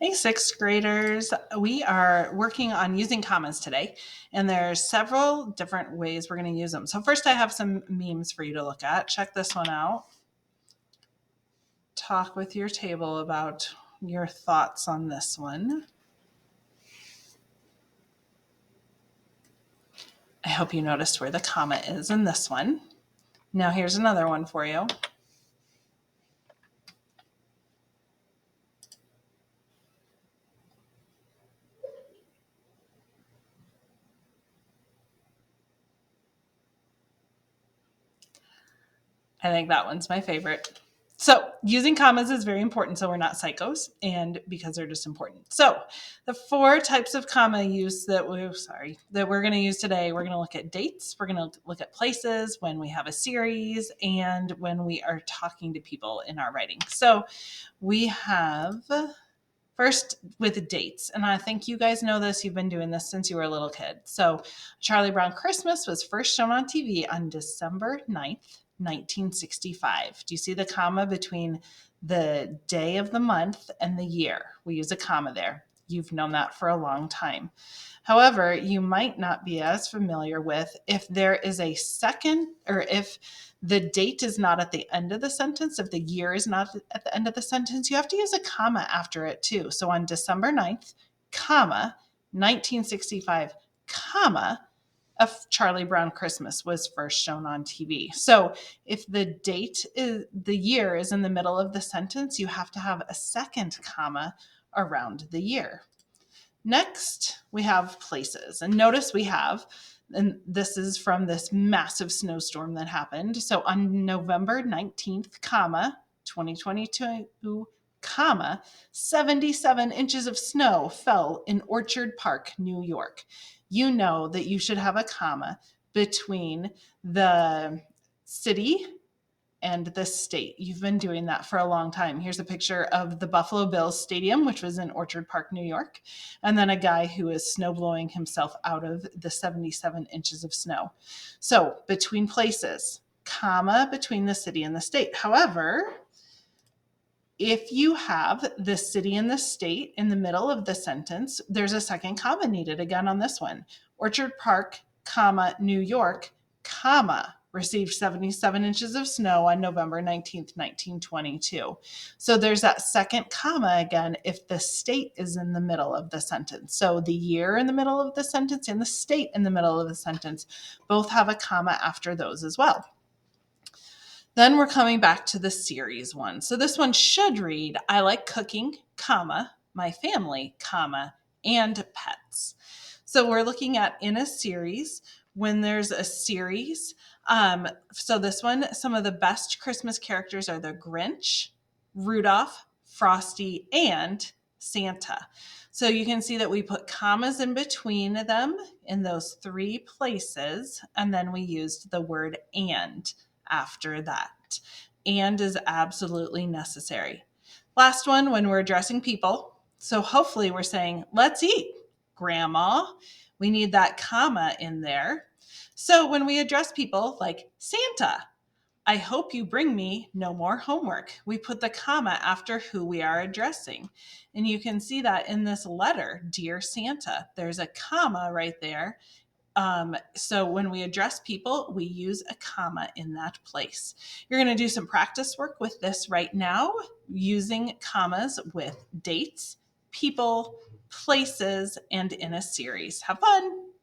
Hey, sixth graders, we are working on using commas today, and there's several different ways we're going to use them. So first I have some memes for you to look at. Check this one out. Talk with your table about your thoughts on this one. I hope you noticed where the comma is in this one. Now here's another one for you. I think that one's my favorite. So using commas is very important so we're not psychos and because they're just important. So the four types of comma use that we're going to use today, we're going to look at dates, we're going to look at places, when we have a series, and when we are talking to people in our writing. So we have first with dates, and I think you guys know this, you've been doing this since you were a little kid. So Charlie Brown Christmas was first shown on TV on December 9th, 1965. Do you see the comma between the day of the month and the year? We use a comma there. You've known that for a long time. However, you might not be as familiar with if there is a second, or if the date is not at the end of the sentence, if the year is not at the end of the sentence, you have to use a comma after it too. So on December 9th, comma, 1965, comma, a Charlie Brown Christmas was first shown on TV. So if the date is, the year is in the middle of the sentence, you have to have a second comma around the year. Next, we have places. And notice we have, and this is from this massive snowstorm that happened. So on November 19th, comma, 2022, comma, 77 inches of snow fell in Orchard Park, New York. You know that you should have a comma between the city and the state. You've been doing that for a long time. Here's a picture of the Buffalo Bills Stadium, which was in Orchard Park, New York, and then a guy who is snowblowing himself out of the 77 inches of snow. So between places, comma, between the city and the state. However, if you have the city and the state in the middle of the sentence, there's a second comma needed again on this one. Orchard Park, comma, New York, comma, received 77 inches of snow on November 19th, 1922. So there's that second comma again if the state is in the middle of the sentence. So the year in the middle of the sentence and the state in the middle of the sentence both have a comma after those as well. Then we're coming back to the series one. So this one should read, I like cooking, comma, my family, comma, and pets. So we're looking at in a series, when there's a series. So this one, some of the best Christmas characters are the Grinch, Rudolph, Frosty, and Santa. So you can see that we put commas in between them in those three places, and then we used the word and after that. And is absolutely necessary. Last one, when we're addressing people. So hopefully we're saying, let's eat, Grandma. We need that comma in there. So when we address people like Santa, I hope you bring me no more homework. We put the comma after who we are addressing. And you can see that in this letter, Dear Santa, there's a comma right there. So when we address people, we use a comma in that place. You're going to do some practice work with this right now, using commas with dates, people, places, and in a series. Have fun.